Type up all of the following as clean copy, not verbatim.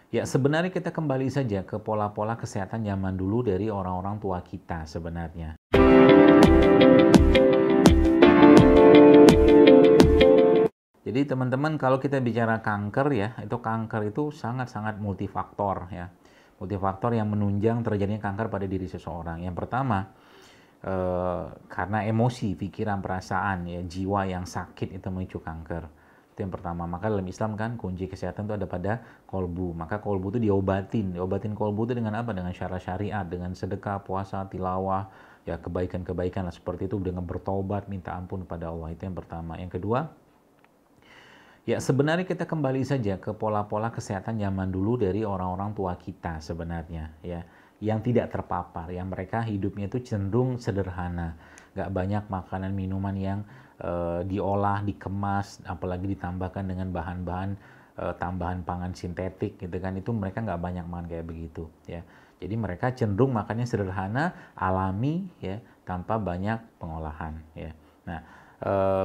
Ya, sebenarnya kita kembali saja ke pola-pola kesehatan zaman dulu dari orang-orang tua kita sebenarnya. Jadi teman-teman, kalau kita bicara kanker ya, itu kanker itu sangat-sangat multifaktor ya. Multifaktor yang menunjang terjadinya kanker pada diri seseorang. Yang pertama, karena emosi, pikiran, perasaan ya, jiwa yang sakit itu memicu kanker. Itu yang pertama. Maka dalam Islam kan kunci kesehatan itu ada pada kolbu. Maka kolbu itu diobatin. Diobatin kolbu itu dengan apa? Dengan syarat syariat, dengan sedekah, puasa, tilawah, ya kebaikan-kebaikan lah seperti itu, dengan bertobat, minta ampun kepada Allah. Itu yang pertama. Yang kedua, ya, sebenarnya kita kembali saja ke pola-pola kesehatan zaman dulu dari orang-orang tua kita sebenarnya ya, yang tidak terpapar, yang mereka hidupnya itu cenderung sederhana, nggak banyak makanan minuman yang diolah, dikemas, apalagi ditambahkan dengan bahan-bahan tambahan pangan sintetik gitu kan, itu mereka nggak banyak makan kayak begitu ya. Jadi mereka cenderung makannya sederhana, alami ya, tanpa banyak pengolahan ya. Nah,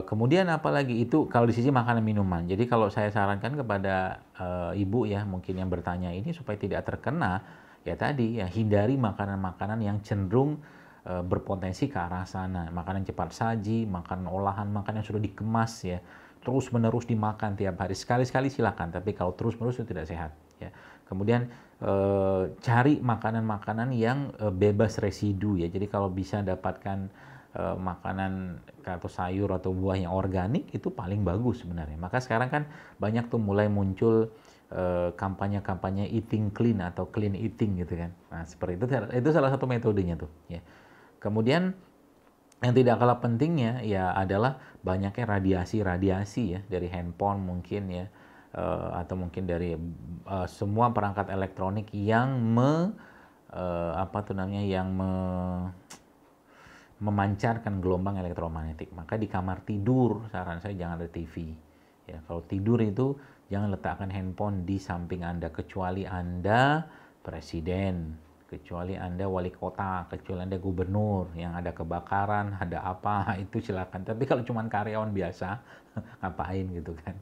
kemudian apalagi itu kalau di sisi makanan minuman. Jadi kalau saya sarankan kepada ibu ya mungkin yang bertanya ini supaya tidak terkena, ya tadi ya hindari makanan-makanan yang cenderung berpotensi ke arah sana. Makanan cepat saji, makanan olahan, makanan yang sudah dikemas ya, terus menerus dimakan tiap hari. Sekali-sekali silakan, tapi kalau terus-menerus itu tidak sehat ya. Kemudian cari makanan-makanan yang bebas residu ya. Jadi kalau bisa dapatkan makanan atau sayur atau buah yang organik itu paling bagus sebenarnya. Maka sekarang kan banyak tuh mulai muncul kampanye-kampanye eating clean atau clean eating gitu kan. Nah, seperti itu salah satu metodenya tuh ya. Kemudian yang tidak kalah pentingnya ya adalah banyaknya radiasi-radiasi ya dari handphone mungkin ya, atau mungkin dari semua perangkat elektronik yang apa tuh namanya, yang memancarkan gelombang elektromagnetik. Maka di kamar tidur saran saya jangan ada TV. Ya, kalau tidur itu jangan letakkan handphone di samping Anda kecuali Anda presiden, kecuali Anda wali kota, kecuali Anda gubernur yang ada kebakaran, ada apa itu silakan. Tapi kalau cuma karyawan biasa ngapain gitu kan?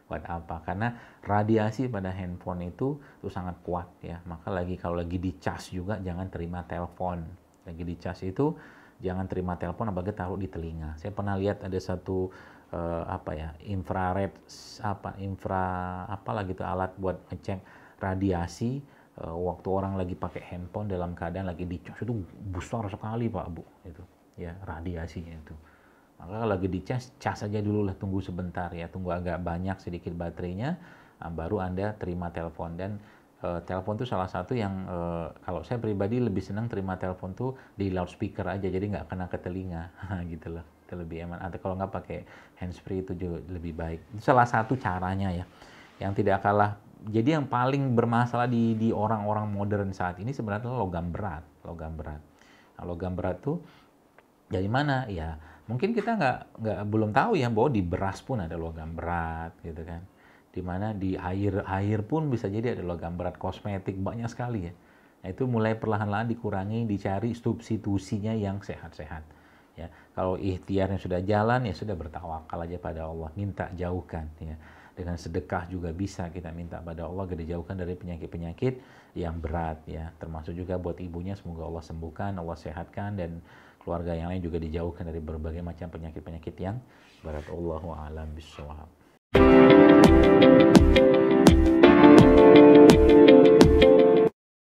Buat apa? Karena radiasi pada handphone itu sangat kuat ya. Maka kalau lagi dicas juga jangan terima telepon. Lagi dicas itu jangan terima telepon apalagi taruh di telinga. Saya pernah lihat ada satu apa ya, infrared apalah gitu, alat buat ngecek radiasi waktu orang lagi pakai handphone dalam keadaan lagi dicas itu besar sekali Pak Bu itu ya radiasinya itu. Maka kalau lagi dicas, cas aja dulu lah, tunggu sebentar ya, tunggu agak banyak sedikit baterainya, baru Anda terima telepon. Dan telepon itu salah satu yang kalau saya pribadi lebih senang terima telepon tuh di loudspeaker aja, jadi nggak kena ke telinga gitu loh, itu lebih aman. Atau kalau nggak pakai handsfree itu juga lebih baik. Itu salah satu caranya ya, yang tidak kalah. Jadi yang paling bermasalah di orang-orang modern saat ini sebenarnya logam berat, logam berat. Nah, logam berat tuh dari mana? Ya mungkin kita belum tahu ya bahwa di beras pun ada logam berat gitu kan. Di mana di air pun bisa jadi ada logam berat, kosmetik banyak sekali ya. Nah, itu mulai perlahan-lahan dikurangi, dicari substitusinya yang sehat-sehat. Ya, kalau ikhtiarnya sudah jalan ya sudah, bertawakal aja pada Allah, minta jauhkan ya. Dengan sedekah juga bisa kita minta pada Allah agar dijauhkan dari penyakit-penyakit yang berat ya. Termasuk juga buat ibunya, semoga Allah sembuhkan, Allah sehatkan, dan keluarga yang lain juga dijauhkan dari berbagai macam penyakit-penyakit yang berat. Allahu a'lam bishawab.